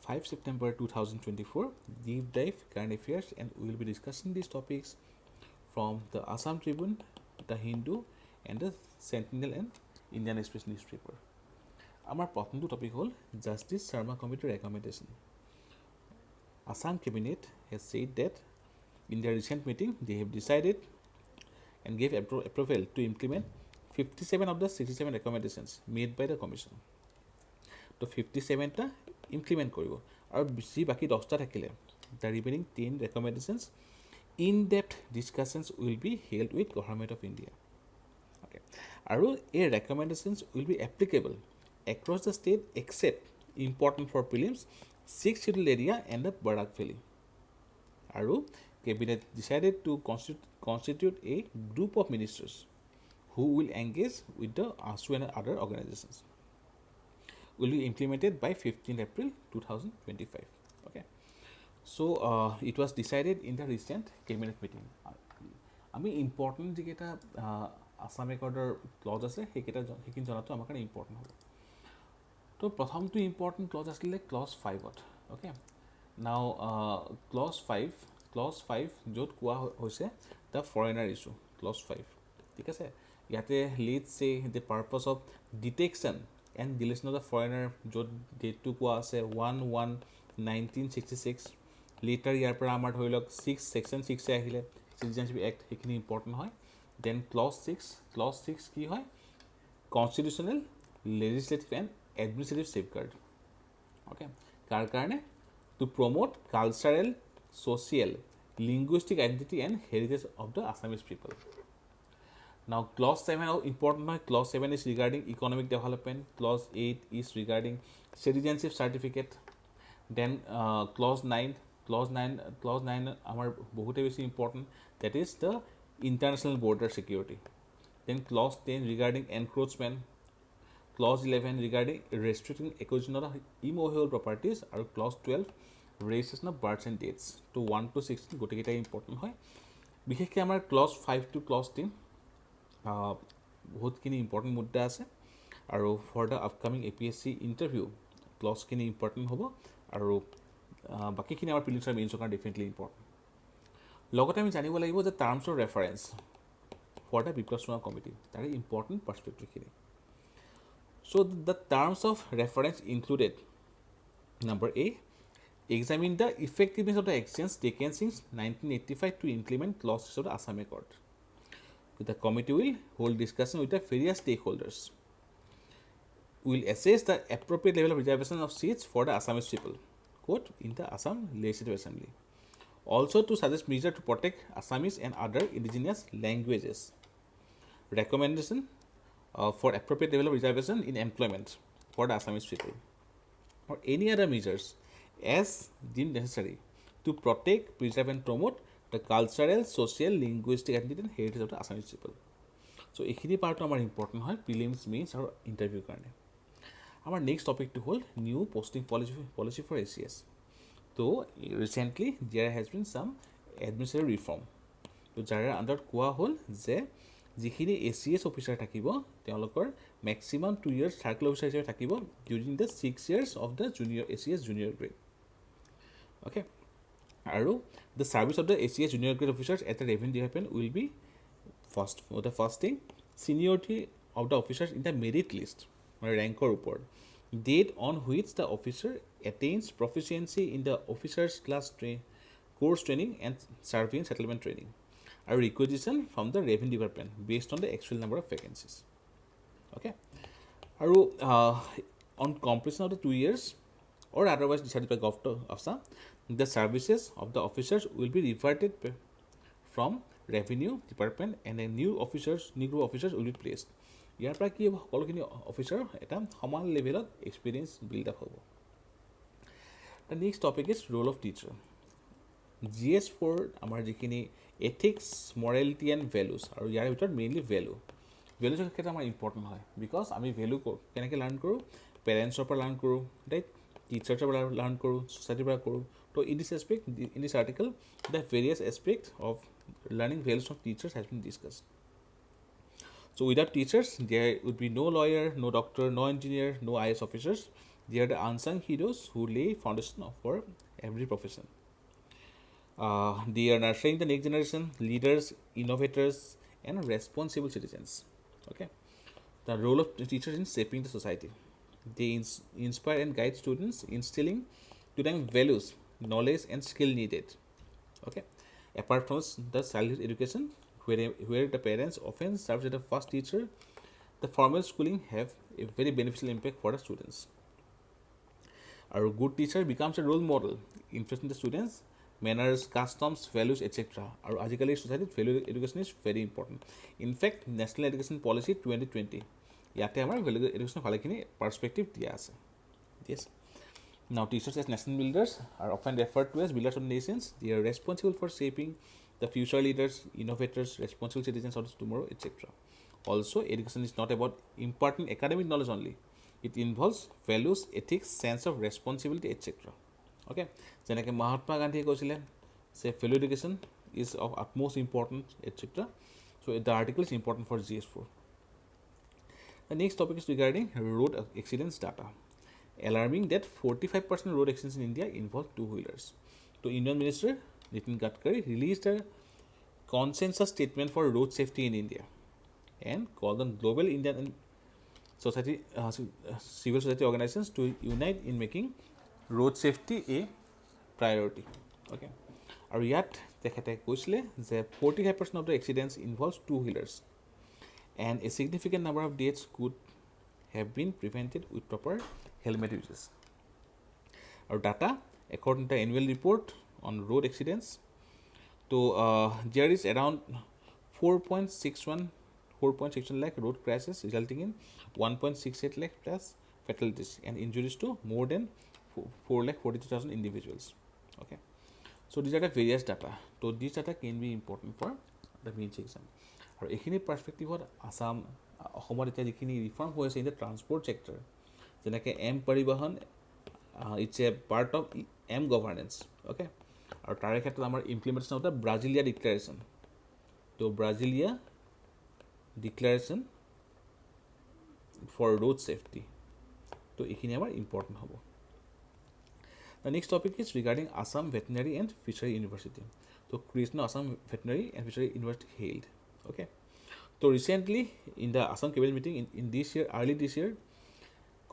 5 September 2024, deep dive current affairs, and we will be discussing these topics from the Assam Tribune, the Hindu, and the Sentinel and Indian Express newspaper. Our প্রথমটো topic hall Justice Sharma Committee recommendation. Assam Cabinet has said that in their recent meeting they have decided and gave approval to implement 57 of the 67 recommendations made by the commission. তো 57টা implement কৰিব আৰু বেছি বাকি 10টা থাকিলে the remaining 10 recommendations in-depth discussions will be held with Government of India. Okay. আৰু এই recommendations will be applicable across the state except important for prelims 6 scheduled area and the Barak Valley. আৰু cabinet decided to constitute a group of ministers who will engage with the ASU and other organizations. Will be implemented by 15th April 2025. Okay. So it was decided in the recent cabinet meeting. আমি important যেটা Assam Accord clause আছে সেইখিনি জনাটো আমাৰ কাৰণে important হ'ব। তো প্ৰথমটো important clause আছিলে clause 5ত। Okay. Now clause 5 য'ত কোৱা হৈছে the foreigner issue clause 5 ঠিক আছে। ইয়াতে let's say the purpose of detection and deletion of the foreigner য'ত ডেটটো কোৱা আছে 1/1/1966 later ইয়াৰ পৰা আমাৰ ধৰি লওক 6 section 6 আহিলে citizenship act সেইখিনি important হয়। then clause 6 কি হয় constitutional legislative and administrative safeguard. Okay. কাৰ কাৰণে to promote cultural social linguistic identity and heritage of the Assamese people. Now clause 7 important হয় clause 7 is regarding economic development, clause 8 is regarding citizenship certificate, then clause 9 আমাৰ বহুতে বেছি important, that is the international border security. Then clause 10 regarding encroachment, clause 11 regarding restricting acquisition of immovable properties, আৰু clause 12 registration of births and dates. তো 1 to 16 গোটেইকেইটাই important হয়। বিশেষকৈ আমাৰ clause 5 to clause 10 বহুতখিনি ইম্পৰ্টেণ্ট মুদ্দা আছে আৰু for the upcoming APSC interview ক্লজখিনি ইম্পৰ্টেণ্ট হ'ব আৰু বাকীখিনি আমাৰ প্ৰিলিমছ আৰু মেইনছৰ কাৰণে ডেফিনেটলি ইম্পৰ্টেণ্ট। লগতে আমি জানিব লাগিব যে terms of reference for the Biplab Sarma committee তাৰে ইম্পৰ্টেণ্ট পাৰ্চপেক্টিভখিনি। So' the terms of reference included number A, examine the effectiveness of the actions taken since 1985 to implement clauses of the Assam Accord. The committee will hold discussion with the various stakeholders. We will assess the appropriate level of reservation of seats for the Assamese people, quote, in the Assam Legislative Assembly. Also to suggest measures to protect Assamese and other indigenous languages. Recommendation for appropriate level of reservation in employment for the Assamese people. Or any other measures as deemed necessary to protect, preserve and promote the cultural, social, linguistic identity and heritage of the Assamese people. So এইখিনি পাৰ্টটো আমাৰ important হয় prelims mains আৰু ইণ্টাৰভিউৰ কাৰণে। আমাৰ next টপিকটো হ'ল new posting policy for ACS. তো recently there has been some administrative reform. তো যাৰ আণ্ডাৰত কোৱা হ'ল যে যিখিনি ACS অফিচাৰ থাকিব তেওঁলোকৰ মেক্সিমাম 2 years চাৰ্কেল অফিচাৰ হিচাপে থাকিব during the 6 years of the junior ACS junior grade. Okay. আৰু the service of the ACS junior grade officers at the revenue department will be the first thing seniority of the officers in the merit list or rankৰ ওপৰত, date on which the officer attains proficiency in the officers class course training and serving settlement training, আৰু requisition from the revenue department based on the actual number of vacancies. Okay. আৰু on completion of the 2 years or otherwise decided by Government of Assam, the services of the officers will be reverted from revenue department and a new group of officers will be placed. ইয়াৰ পৰা কি হ'ব সকলোখিনি officer এটা সমান লেভেলত experience build up হ'ব। The next topic is roll of teacher. GS4 আমাৰ যিখিনি এথিক্স মৰেলিটি এণ্ড ভেলুজ আৰু ইয়াৰ ভিতৰত মেইনলি ভেলুজৰ ক্ষেত্ৰত আমাৰ ইম্পৰ্টেণ্ট হয় বিকজ আমি ভেলু কেনেকৈ লাৰ্ণ কৰোঁ পেৰেণ্টছৰ পৰা লাৰ্ণ কৰোঁ ৰাইট টিচাৰ্ছৰ পৰা লাৰ্ণ কৰোঁ ছ'চাইটিৰ পৰা কৰোঁ। তো in this article the various aspect of learning values of teachers has been discussed. So without teachers, there would be no lawyer, no doctor, no engineer, no IAS officers, They are the unsung heroes who lay foundation for every profession. They are nurturing the next generation leaders, innovators, and responsible citizens. Okay, the role of the teachers in shaping the society. They inspire and guide students, instilling to them values, knowledge, and skill needed. Okay, apart from the childhood education, where the parents often serve as the first teacher, the formal schooling have a very beneficial impact for the students. A good teacher becomes a role model, influencing the students manners, customs, values, etc. আৰু আজিকালি society value education is very important. In fact, national education policy 2020 ইয়াতে আমাৰ value education ভালেখিনি perspective দিয়া আছে. Yes. Now, teachers as nation builders are often referred to as builders of nations. They are responsible for shaping the future leaders, innovators, responsible citizens of tomorrow, etc. Also, education is not about imparting academic knowledge only. It involves values, ethics, sense of responsibility, etc. Okay, যেনেকৈ মহাত্মা গান্ধীয়ে কৈছিলে যে value education is of utmost importance, etc. So the article is important for GS4. The next topic is regarding road accidents data. Alarming that 45% road accidents in India involve two-wheelers. So Union Minister Nitin Gadkari released a consensus statement for road safety in India and called on global Indian society, civil society organizations to unite in making road safety a priority. Okay, আৰু ইয়াত তেখেতে কৈছিলে যে 45% of the accidents involves two-wheelers and a significant number of deaths could have been prevented with proper helmet uses. Our data, according to the annual report on road accidents, so there is around 4.61 lakh road crashes, resulting in 1.68 lakh plus fatalities and injuries to more than 4,42,000 individuals. Okay, so these are the various data. So these data can be important for the mains exam. আৰু এইখিনি পাৰ্সপেক্টিভত আসাম অসমত এতিয়া যিখিনি reform হৈ আছে in the transport sector, যেনেকৈ M Parivahan, it's a part of M governance. Okay, আৰু তাৰে ক্ষেত্ৰত আমাৰ implementation of the Brasilia declaration. তো Brasilia declaration for road safety, তো এইখিনি আমাৰ ইম্পৰ্টেণ্ট হ'ব. The next topic is regarding Assam Veterinary and Fishery University. So creation of Assam Veterinary and Fishery University held. Okay, so recently in the Assam cabinet meeting in this year, early this year,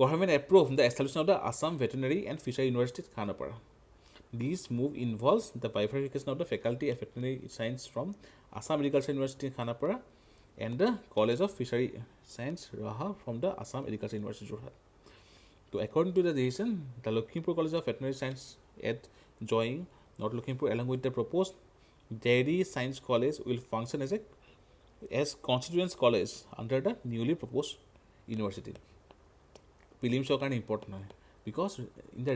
government approved the establishment of the Assam Veterinary and Fishery University Khanapara. This move involves the bifurcation of the faculty of veterinary science from Assam Agriculture University Khanapara and the College of Fishery Science Raha from the Assam Agriculture University Jorhat. So according to the decision, the Lakhimpur College of Veterinary Science at joining North Lakhimpur along with the proposed Dairy Science College will function as constituent college under the newly proposed university. Prelims are kind of important because in the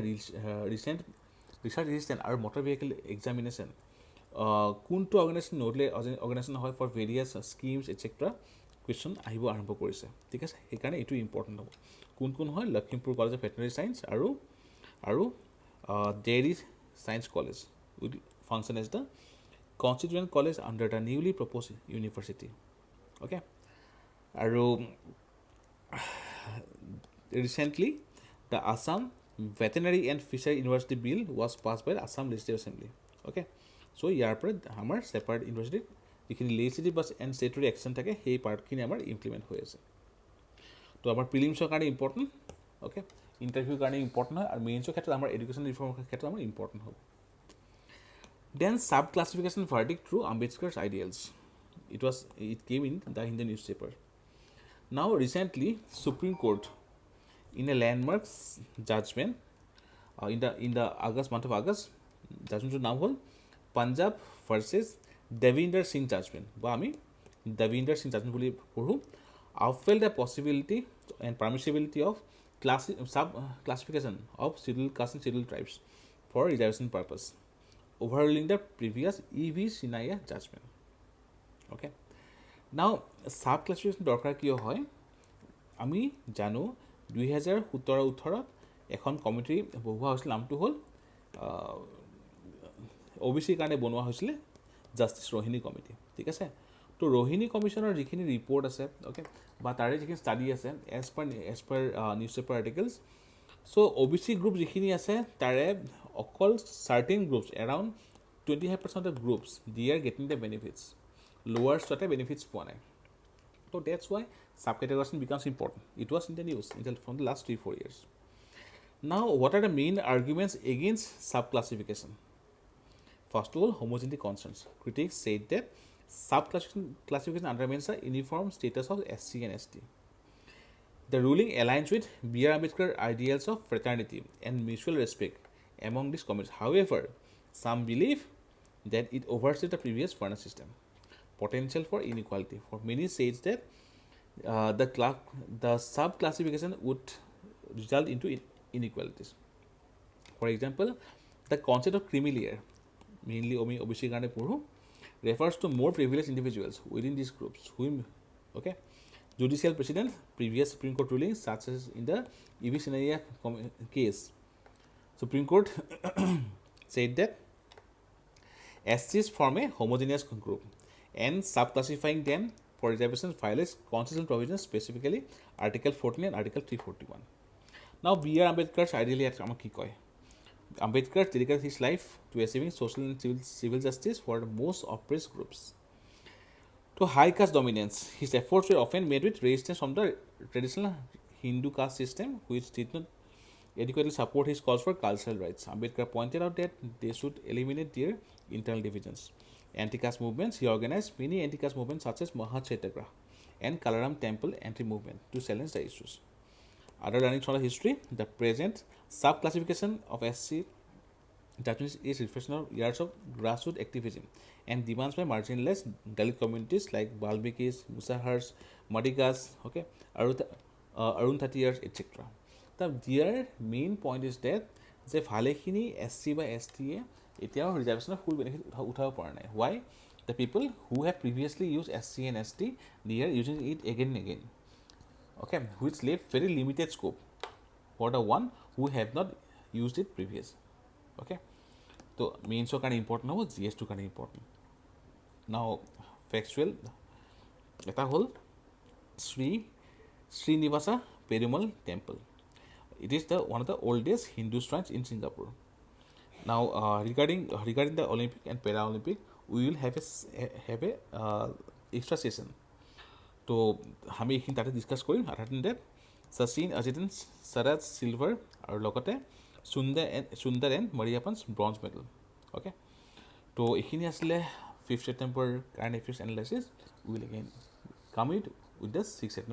recent research resistant or motor vehicle examination, কোনটো organisation normally organisation হয় for various schemes etcetera question আহিব আৰম্ভ কৰিছে. ঠিক আছে, সেইকাৰণে এইটো important হ'ব. কোন হয়? Lakhimpur college of veterinary science আৰু dairy science college will function as the constituent college under the newly propose university. Okay, আৰু recently the Assam veterinary and fishery university bill was pass by Assam legislative assembly. Okay, so' ইয়াৰ পৰা আমাৰ separate ইউনিভাৰ্চিটিত যিখিনি legislative বা and ষ্টেটুটৰী action থাকে সেই পাৰ্টখিনি আমাৰ ইমপ্লিমেণ্ট হৈ আছে. তো আমাৰ প্ৰিলিমছৰ কাৰণে ইম্পৰ্টেণ্ট, অ'কে, ইণ্টাৰভিউৰ কাৰণে ইম্পৰ্টেণ্ট হয়, আৰু মেইনছৰ ক্ষেত্ৰত আমাৰ এডুকেশ্যন ৰিফৰ্মৰ ক্ষেত্ৰত আমাৰ ইম্পৰ্টেণ্ট হ'ব. Then sub classification verdict through Ambedkar's ideals. It came in the Hindu newspaper. Now recently Supreme Court in a landmark judgment in the month of August, judgment নাম হ'ল পাঞ্জাব ভাৰ্চেছ দেবিন্দৰ সিং জাজমেণ্ট, বা আমি দেবিন্দৰ সিং জাজমেণ্ট বুলি পঢ়োঁ. upheld the possibility and permissibility of sub classification of scheduled castes and scheduled tribes for reservation purpose, overruling the previous 𝐓𝐶 judgment. Okay, now sub classification দৰকাৰ কিয় হয়? আমি জানো 2017-18 এখন কমিটি বহোৱা হৈছিল, নামটো হ'ল OBCৰ কাৰণে বনোৱা হৈছিলে জাষ্টিছ ৰোহিণী কমিটি. ঠিক আছে, তো ৰোহিণী কমিশ্যনৰ যিখিনি ৰিপৰ্ট আছে, অ'কে, বা তাৰে যিখিনি ষ্টাডি আছে as per newspaper articles, So OBC group যিখিনি আছে তাৰে অকল certain groups around 25% of groups they are getting the benefits. Lower sort of benefits পোৱা নাই. So that's why subcategorization becomes important. It was in the news from the last 3-4 years. Now, what are the main arguments against subclassification? First of all, homogeneity concerns. Critics said that subclassification undermines the uniform status of SC and ST. The ruling aligns with B.R. Ambedkar's ideals of fraternity and mutual respect among these communities. However, some believe that it oversees the previous fairness system. Potential for inequality. For many says that the sub-classification would result into inequalities. For example, the concept of creamy layer, mainly OBC কাৰণে পঢ়ো, refers to more privileged individuals within these groups. Okay, judicial precedent, previous Supreme Court rulings such as in the 𝐓𝐶𝐬 case. Supreme Court said that SCs form a homogeneous group and subclassifying them for reservation violates constitutional provisions, specifically Article 14 and Article 341. Now, B.R. Ambedkar's ideally আমাক কি কয়? Ambedkar dedicated his life to achieving social and civil justice for the most oppressed groups. To high caste dominance, his efforts were often made with resistance from the traditional Hindu caste system, which did not adequately support his calls for cultural rights. Ambedkar pointed out that they should eliminate their internal divisions. Anti-caste movements, he organized many anti-caste movements such as Mahat Satyagraha and Kalaram Temple anti-movement to challenge the issues. Other learnings from the history, the present sub-classification of SC judgments is reflection of years of grassroots activism and demands by marginalized Dalit communities like Balmikis, Musahars, Madigas, okay, Arundhatiyars, etc. Their main point is that যে ভালেখিনি SC বা ST এতিয়াও ৰিজাৰ্ভেশ্যনৰ ফুল benefit উঠাব পৰা নাই. Why? The people who have previously used SC and ST, they are using it again and again. Okay, which leave very limited scope for the one who have not used it previous. Okay, so mains কাৰণে important হ'ব, GS কাৰণে important. Now factual এটা হ'ল Srinivasa Perumal Temple. It is one of the oldest Hindu shrines in Singapore. Now regarding the Olympic and Paralympic, we will have a extra session. তো আমি এইখিনি তাতে discuss কৰিম. Other than that Sachin Ajit Sharad silver আৰু লগতে Sundar and Mariyappan's bronze medal. Okay, তো এইখিনি আছিলে 5th September current affairs analysis. Will again come with the 6th September